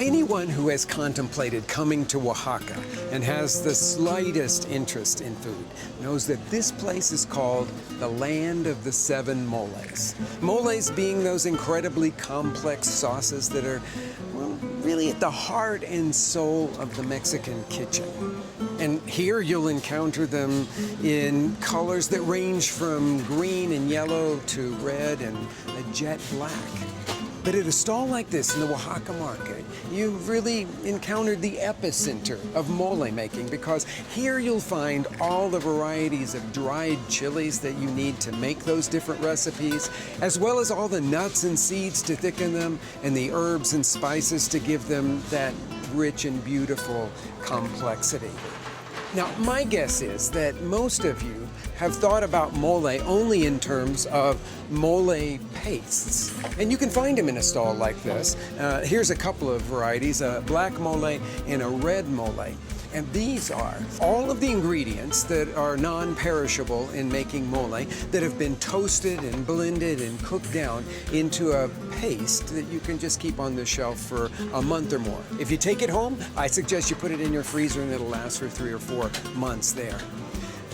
anyone who has contemplated coming to Oaxaca and has the slightest interest in food knows that this place is called the land of the seven moles. Moles being those incredibly complex sauces that are, well, really at the heart and soul of the Mexican kitchen. And here you'll encounter them in colors that range from green and yellow to red and a jet black. But at a stall like this in the Oaxaca market, you've really encountered the epicenter of mole making, because here you'll find all the varieties of dried chilies that you need to make those different recipes, as well as all the nuts and seeds to thicken them and the herbs and spices to give them that rich and beautiful complexity. Now, my guess is that most of you have thought about mole only in terms of mole pastes. And you can find them in a stall like this. Here's a couple of varieties, a black mole and a red mole. And these are all of the ingredients that are non-perishable in making mole that have been toasted and blended and cooked down into a paste that you can just keep on the shelf for a month or more. If you take it home, I suggest you put it in your freezer and it'll last for 3 or 4 months there.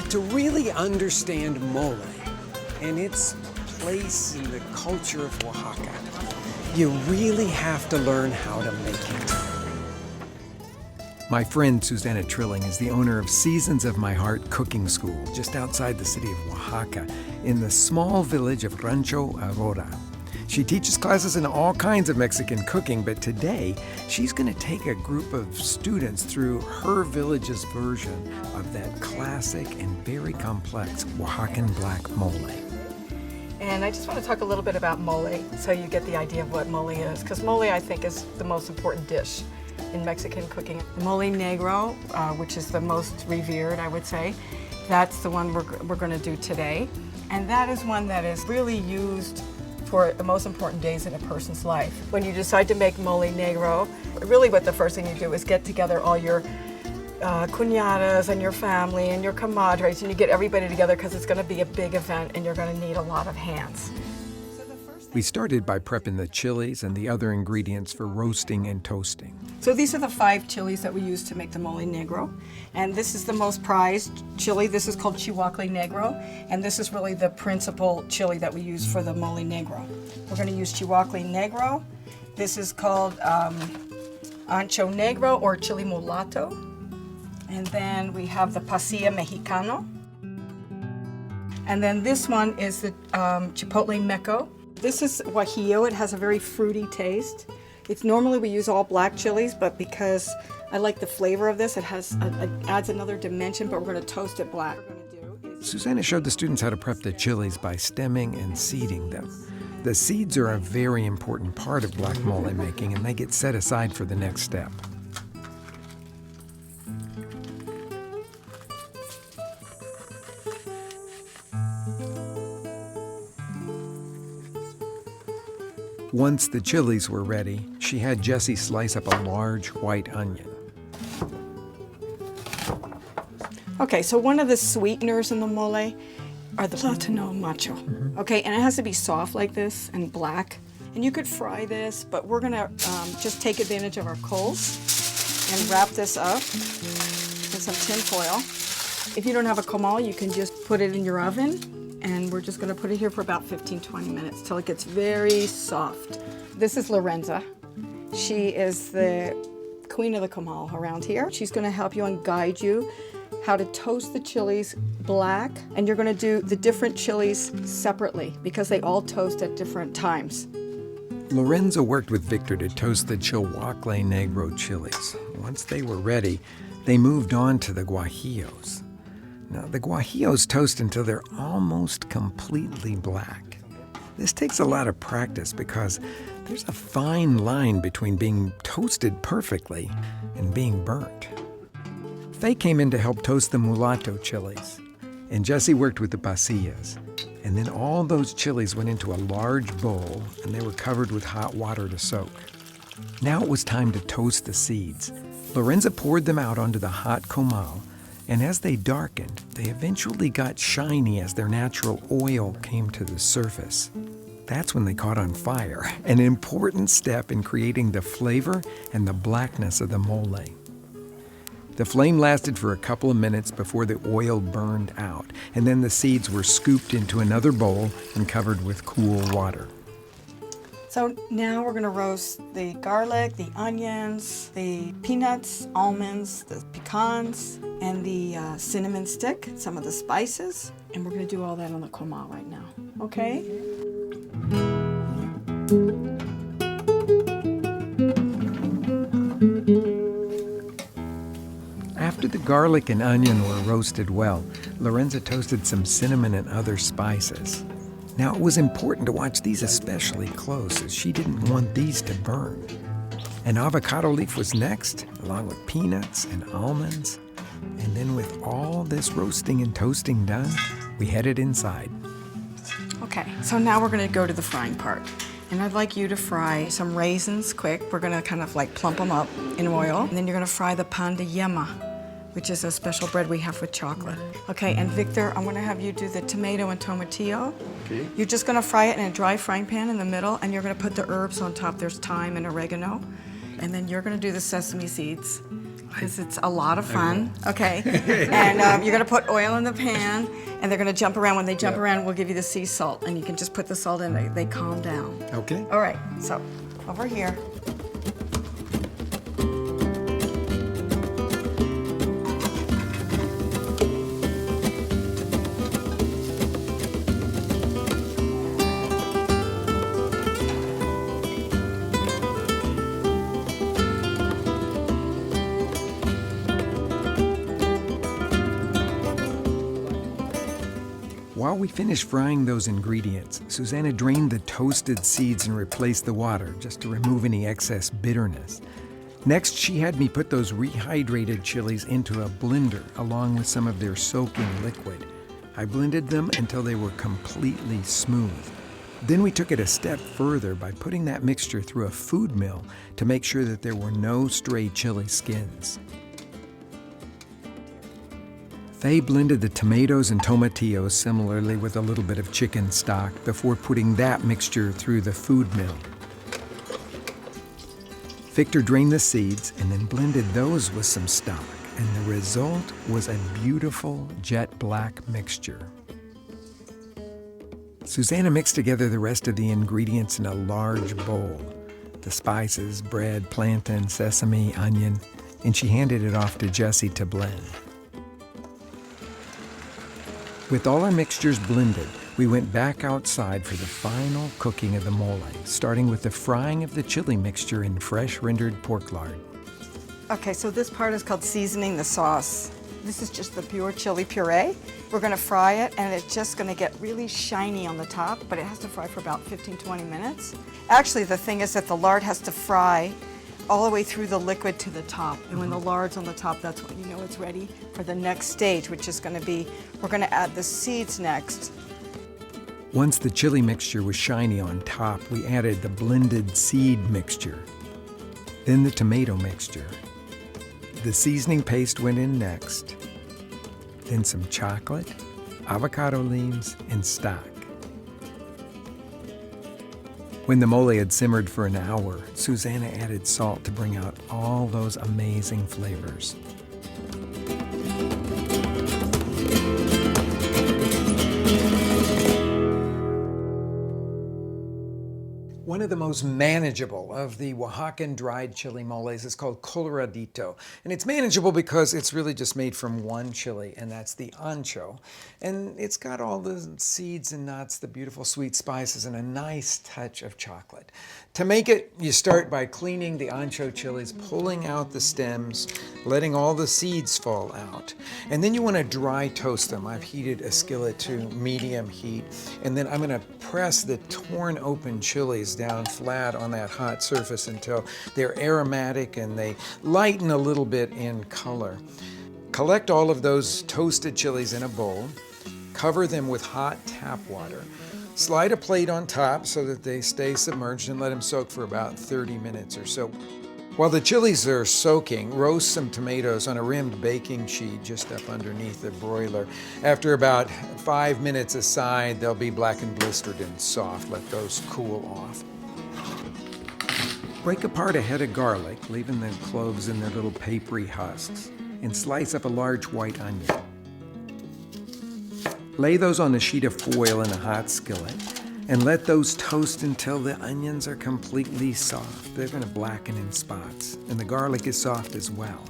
To really understand mole and its place in the culture of Oaxaca, you really have to learn how to make it. My friend Susana Trilling is the owner of Seasons of My Heart Cooking School just outside the city of Oaxaca in the small village of Rancho Aurora. She teaches classes in all kinds of Mexican cooking, but today she's going to take a group of students through her village's version of that classic and very complex Oaxacan black mole. And I just want to talk a little bit about mole so you get the idea of what mole is, because mole, I think, is the most important dish in Mexican cooking. Mole negro, which is the most revered, I would say, that's the one we're going to do today. And that is one that is really used for the most important days in a person's life. When you decide to make mole negro, really what the first thing you do is get together all your cuñadas and your family and your comadres, and you get everybody together because it's going to be a big event and you're going to need a lot of hands. We started by prepping the chilies and the other ingredients for roasting and toasting. So these are the 5 chilies that we use to make the mole negro. And this is the most prized chili. This is called chihuahua negro. And this is really the principal chili that we use for the mole negro. We're going to use chihuahua negro. This is called ancho negro or chili mulatto. And then we have the pasilla mexicano. And then this one is the chipotle meco. This is guajillo. It has a very fruity taste. It's normally we use all black chilies, but because I like the flavor of this, it adds another dimension, but we're going to toast it black. Susana showed the students how to prep the chilies by stemming and seeding them. The seeds are a very important part of black mole making, and they get set aside for the next step. Once the chilies were ready, she had Jessie slice up a large white onion. Okay, so one of the sweeteners in the mole are the plátano macho. Okay, and it has to be soft like this and black. And you could fry this, but we're gonna just take advantage of our coals and wrap this up in some tin foil. If you don't have a comal, you can just put it in your oven. And we're just gonna put it here for about 15-20 minutes till it gets very soft. This is Lorenza. She is the queen of the comal around here. She's gonna help you and guide you how to toast the chilies black, and you're gonna do the different chilies separately because they all toast at different times. Lorenza worked with Victor to toast the chihuahua negro chilies. Once they were ready, they moved on to the guajillos. Now, the guajillos toast until they're almost completely black. This takes a lot of practice because there's a fine line between being toasted perfectly and being burnt. Faye came in to help toast the mulatto chilies, and Jessie worked with the pasillas. And then all those chilies went into a large bowl, and they were covered with hot water to soak. Now it was time to toast the seeds. Lorenza poured them out onto the hot comal, and as they darkened, they eventually got shiny as their natural oil came to the surface. That's when they caught on fire, an important step in creating the flavor and the blackness of the mole. The flame lasted for a couple of minutes before the oil burned out, and then the seeds were scooped into another bowl and covered with cool water. So now we're going to roast the garlic, the onions, the peanuts, almonds, the pecans, and the cinnamon stick, some of the spices. And we're going to do all that on the comal right now. Okay? After the garlic and onion were roasted well, Lorenza toasted some cinnamon and other spices. Now, it was important to watch these especially close, as she didn't want these to burn. An avocado leaf was next, along with peanuts and almonds. And then with all this roasting and toasting done, we headed inside. Okay, so now we're going to go to the frying part. And I'd like you to fry some raisins quick. We're going to kind of like plump them up in oil. And then you're going to fry the pan de yema, which is a special bread we have with chocolate. Okay, and Victor, I'm gonna have you do the tomato and tomatillo. Okay. You're just gonna fry it in a dry frying pan in the middle, and you're gonna put the herbs on top. There's thyme and oregano. And then you're gonna do the sesame seeds, because it's a lot of fun. Okay, and you're gonna put oil in the pan, and they're gonna jump around. When they jump around, we'll give you the sea salt, and you can just put the salt in, they calm down. Okay. All right, so over here. While we finished frying those ingredients, Susana drained the toasted seeds and replaced the water just to remove any excess bitterness. Next, she had me put those rehydrated chilies into a blender along with some of their soaking liquid. I blended them until they were completely smooth. Then we took it a step further by putting that mixture through a food mill to make sure that there were no stray chili skins. They blended the tomatoes and tomatillos similarly with a little bit of chicken stock before putting that mixture through the food mill. Victor drained the seeds and then blended those with some stock, and the result was a beautiful jet black mixture. Susana mixed together the rest of the ingredients in a large bowl. The spices, bread, plantain, sesame, onion, and she handed it off to Jessie to blend. With all our mixtures blended, we went back outside for the final cooking of the mole, starting with the frying of the chili mixture in fresh rendered pork lard. Okay, so this part is called seasoning the sauce. This is just the pure chili puree. We're gonna fry it, and it's just gonna get really shiny on the top, but it has to fry for about 15-20 minutes. Actually, the thing is that the lard has to fry all the way through the liquid to the top. And when the lard's on the top, that's when you know it's ready for the next stage, which is gonna be, we're gonna add the seeds next. Once the chili mixture was shiny on top, we added the blended seed mixture, then the tomato mixture. The seasoning paste went in next, then some chocolate, avocado leaves, and stock. When the mole had simmered for an hour, Susana added salt to bring out all those amazing flavors. One of the most manageable of the Oaxacan dried chili moles is called Coloradito. And it's manageable because it's really just made from one chili, and that's the ancho. And it's got all the seeds and nuts, the beautiful sweet spices, and a nice touch of chocolate. To make it, you start by cleaning the ancho chilies, pulling out the stems, letting all the seeds fall out. And then you want to dry toast them. I've heated a skillet to medium heat. And then I'm going to press the torn open chilies down flat on that hot surface until they're aromatic and they lighten a little bit in color. Collect all of those toasted chilies in a bowl, cover them with hot tap water, slide a plate on top so that they stay submerged, and let them soak for about 30 minutes or so. While the chilies are soaking, roast some tomatoes on a rimmed baking sheet just up underneath the broiler. After about 5 minutes aside, they'll be black and blistered and soft. Let those cool off. Break apart a head of garlic, leaving the cloves in their little papery husks, and slice up a large white onion. Lay those on a sheet of foil in a hot skillet, and let those toast until the onions are completely soft. They're going to blacken in spots, and the garlic is soft as well.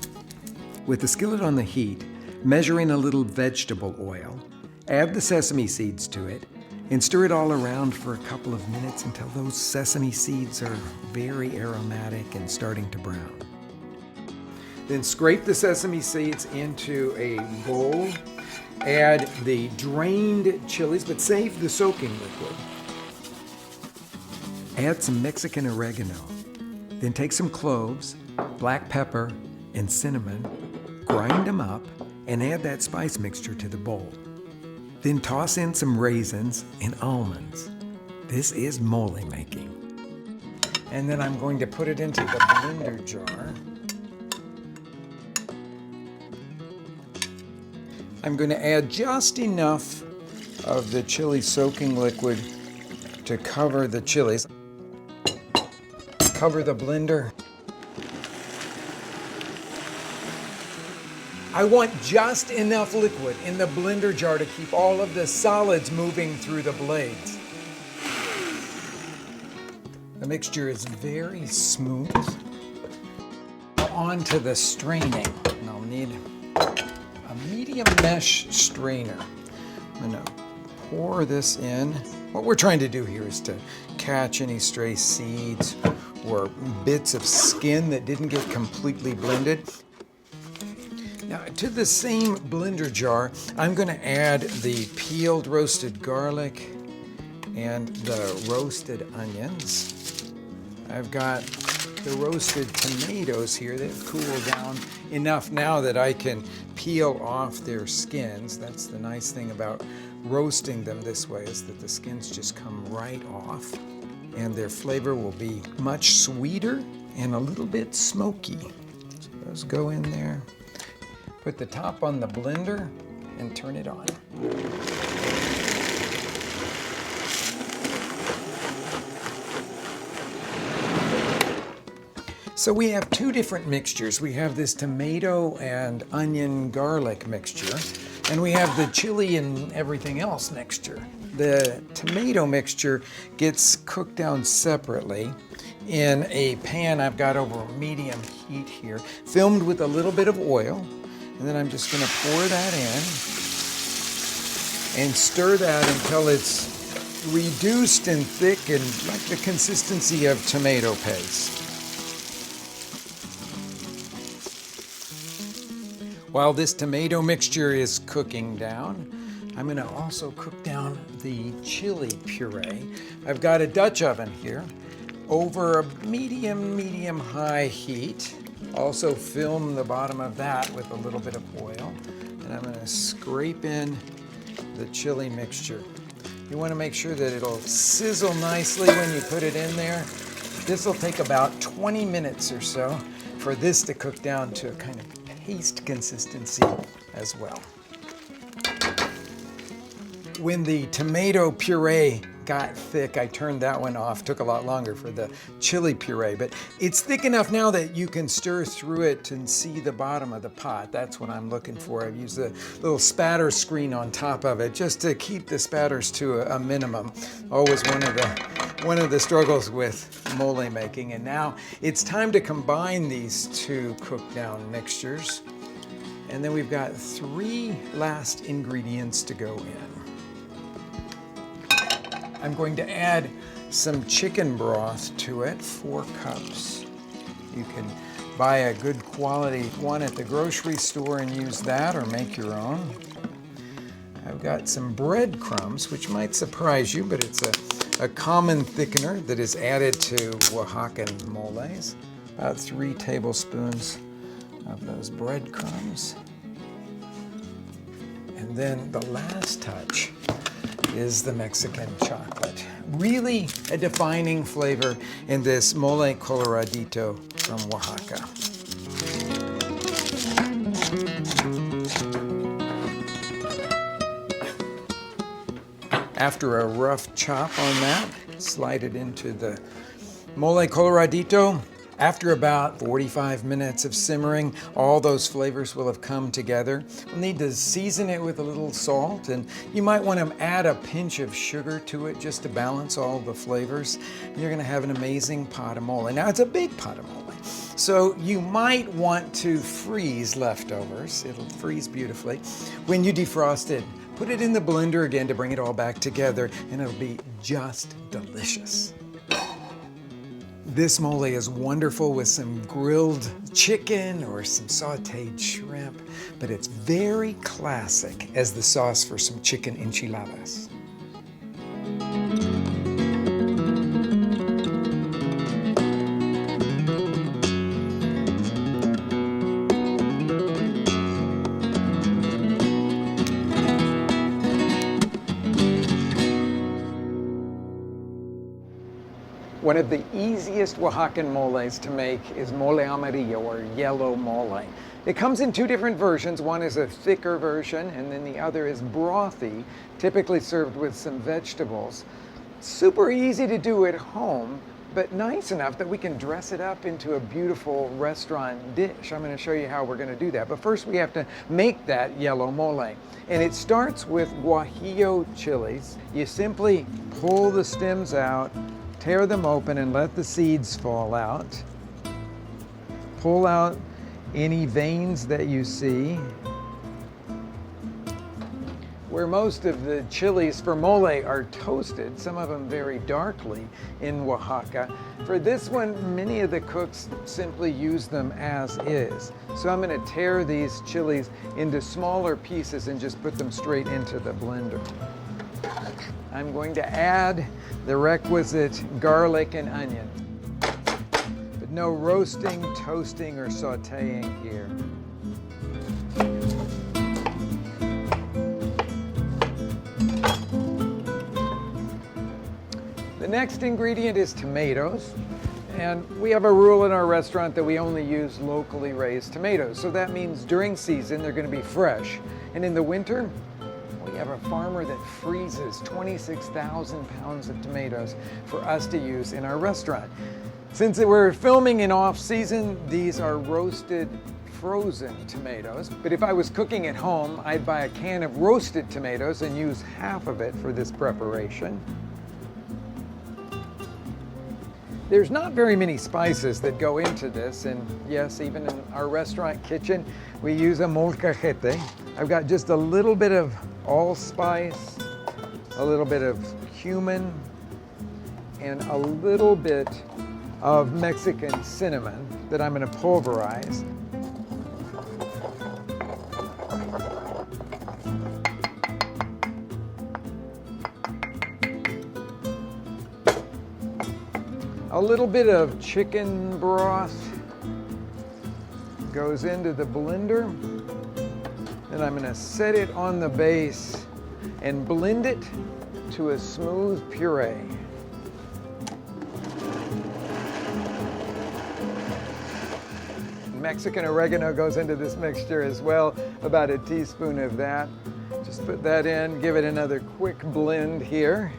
With the skillet on the heat, measure in a little vegetable oil, add the sesame seeds to it, and stir it all around for a couple of minutes until those sesame seeds are very aromatic and starting to brown. Then scrape the sesame seeds into a bowl. Add the drained chilies, but save the soaking liquid. Add some Mexican oregano. Then take some cloves, black pepper, and cinnamon, grind them up, and add that spice mixture to the bowl. Then toss in some raisins and almonds. This is mole making. And then I'm going to put it into the blender jar. I'm going to add just enough of the chili soaking liquid to cover the chilies. Cover the blender. I want just enough liquid in the blender jar to keep all of the solids moving through the blades. The mixture is very smooth. On to the straining. And I'll need a medium mesh strainer. I'm going to pour this in. What we're trying to do here is to catch any stray seeds or bits of skin that didn't get completely blended. Now, to the same blender jar, I'm going to add the peeled roasted garlic and the roasted onions. I've got the roasted tomatoes here that have cooled down enough now that I can peel off their skins. That's the nice thing about roasting them this way, is that the skins just come right off, and their flavor will be much sweeter and a little bit smoky. So those go in there. Put the top on the blender and turn it on. So we have two different mixtures. We have this tomato and onion garlic mixture, and we have the chili and everything else mixture. The tomato mixture gets cooked down separately in a pan I've got over medium heat here, filmed with a little bit of oil, and then I'm just going to pour that in and stir that until it's reduced and thick and like the consistency of tomato paste. While this tomato mixture is cooking down, I'm going to also cook down the chili puree. I've got a Dutch oven here over a medium-high heat. Also film the bottom of that with a little bit of oil. And I'm going to scrape in the chili mixture. You want to make sure that it'll sizzle nicely when you put it in there. This will take about 20 minutes or so for this to cook down to a kind of paste consistency as well. When the tomato puree got thick, I turned that one off. Took a lot longer for the chili puree, but it's thick enough now that you can stir through it and see the bottom of the pot. That's what I'm looking for. I've used a little spatter screen on top of it just to keep the spatters to a minimum. Always one of the struggles with mole making. And now it's time to combine these two cooked down mixtures. And then we've got 3 last ingredients to go in. I'm going to add some chicken broth to it, 4 cups. You can buy a good quality one at the grocery store and use that, or make your own. I've got some breadcrumbs, which might surprise you, but it's a common thickener that is added to Oaxacan moles. About 3 tablespoons of those breadcrumbs. And then the last touch is the Mexican chocolate. Really a defining flavor in this mole coloradito from Oaxaca. After a rough chop on that, slide it into the mole coloradito. After about 45 minutes of simmering, all those flavors will have come together. We'll need to season it with a little salt, and you might want to add a pinch of sugar to it just to balance all the flavors. You're going to have an amazing pot of mole. Now, it's a big pot of mole, so you might want to freeze leftovers. It'll freeze beautifully. When you defrost it, put it in the blender again to bring it all back together, and it'll be just delicious. This mole is wonderful with some grilled chicken or some sauteed shrimp, but it's very classic as the sauce for some chicken enchiladas. One of the easiest Oaxacan moles to make is mole amarillo, or yellow mole. It comes in two different versions. One is a thicker version, and then the other is brothy, typically served with some vegetables. Super easy to do at home, but nice enough that we can dress it up into a beautiful restaurant dish. I'm going to show you how we're going to do that. But first we have to make that yellow mole. And it starts with guajillo chilies. You simply pull the stems out, tear them open and let the seeds fall out. Pull out any veins that you see. Where most of the chilies for mole are toasted, some of them very darkly in Oaxaca. For this one, many of the cooks simply use them as is. So I'm going to tear these chilies into smaller pieces and just put them straight into the blender. I'm going to add the requisite garlic and onion, but no roasting, toasting, or sauteing here. The next ingredient is tomatoes, and we have a rule in our restaurant that we only use locally raised tomatoes. So that means during season they're going to be fresh, and in the winter we have a farmer that freezes 26,000 pounds of tomatoes for us to use in our restaurant. Since we're filming in off-season, these are roasted frozen tomatoes. But if I was cooking at home, I'd buy a can of roasted tomatoes and use half of it for this preparation. There's not very many spices that go into this, and yes, even in our restaurant kitchen, we use a molcajete. I've got just a little bit of allspice, a little bit of cumin, and a little bit of Mexican cinnamon that I'm going to pulverize. A little bit of chicken broth goes into the blender. Then I'm going to set it on the base and blend it to a smooth puree. Mexican oregano goes into this mixture as well, about a teaspoon of that. Just put that in, give it another quick blend here.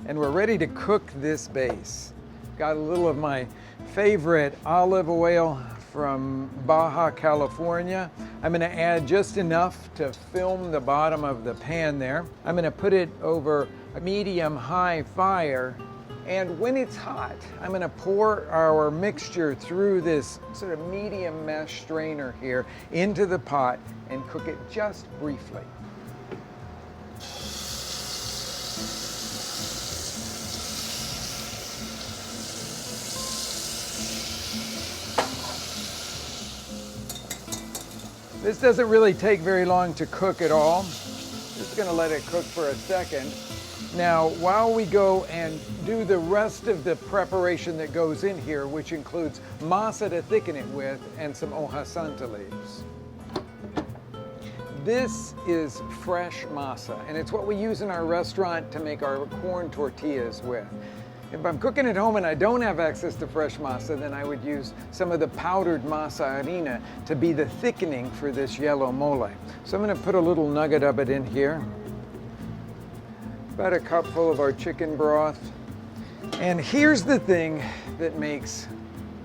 And we're ready to cook this base. Got a little of my favorite olive oil from Baja California. I'm going to add just enough to film the bottom of the pan there. I'm going to put it over a medium-high fire, and when it's hot, I'm going to pour our mixture through this sort of medium mesh strainer here into the pot and cook it just briefly. This doesn't really take very long to cook at all. Just going to let it cook for a second. Now, while we go and do the rest of the preparation that goes in here, which includes masa to thicken it with and some hoja santa leaves. This is fresh masa, and it's what we use in our restaurant to make our corn tortillas with. If I'm cooking at home and I don't have access to fresh masa, then I would use some of the powdered masa harina to be the thickening for this yellow mole. So I'm going to put a little nugget of it in here. About a cupful of our chicken broth. And here's the thing that makes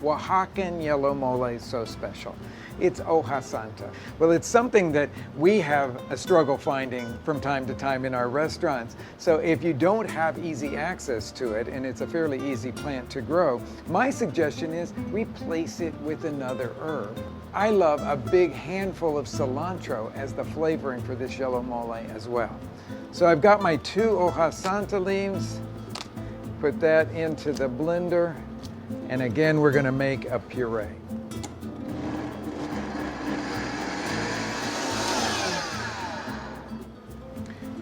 Oaxacan yellow mole so special. It's hoja santa. Well, it's something that we have a struggle finding from time to time in our restaurants. So if you don't have easy access to it, and it's a fairly easy plant to grow, my suggestion is replace it with another herb. I love a big handful of cilantro as the flavoring for this yellow mole as well. So I've got my 2 hoja santa leaves, put that into the blender, and again, we're gonna make a puree.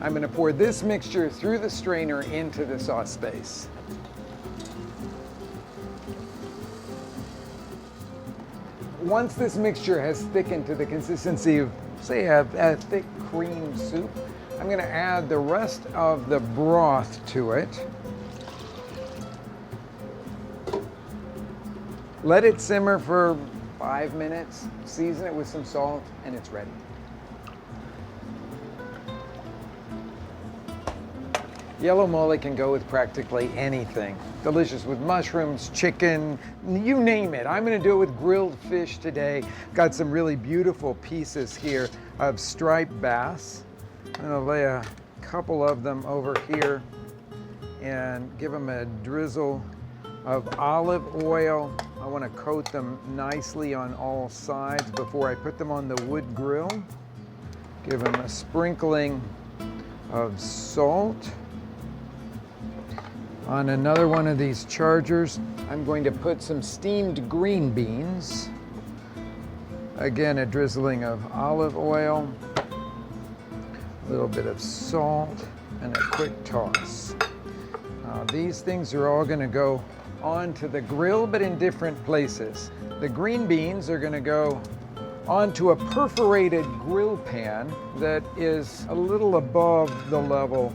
I'm going to pour this mixture through the strainer into the sauce base. Once this mixture has thickened to the consistency of, say, a thick cream soup, I'm going to add the rest of the broth to it. Let it simmer for 5 minutes, season it with some salt, and it's ready. Yellow mole can go with practically anything. Delicious with mushrooms, chicken, you name it. I'm gonna do it with grilled fish today. Got some really beautiful pieces here of striped bass. I'm gonna lay a couple of them over here and give them a drizzle of olive oil. I wanna coat them nicely on all sides before I put them on the wood grill. Give them a sprinkling of salt. On another one of these chargers, I'm going to put some steamed green beans. Again, a drizzling of olive oil, a little bit of salt, and a quick toss. These things are all going to go onto the grill, but in different places. The green beans are going to go onto a perforated grill pan that is a little above the level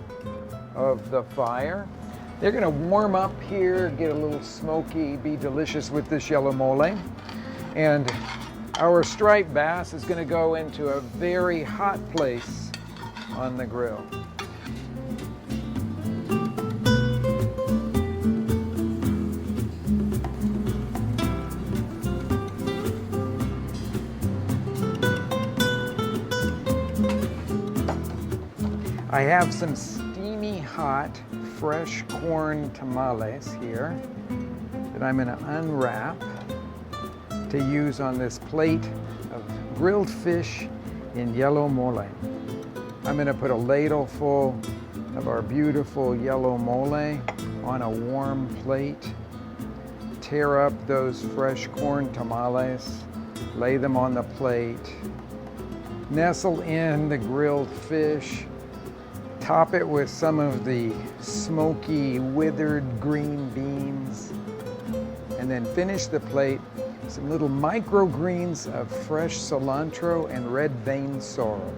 of the fire. They're going to warm up here, get a little smoky, be delicious with this yellow mole. And our striped bass is going to go into a very hot place on the grill. I have some steamy hot fresh corn tamales here that I'm going to unwrap to use on this plate of grilled fish in yellow mole. I'm going to put a ladle full of our beautiful yellow mole on a warm plate, tear up those fresh corn tamales, lay them on the plate, nestle in the grilled fish, top it with some of the smoky, withered green beans, and then finish the plate with some little microgreens of fresh cilantro and red vein sorrel.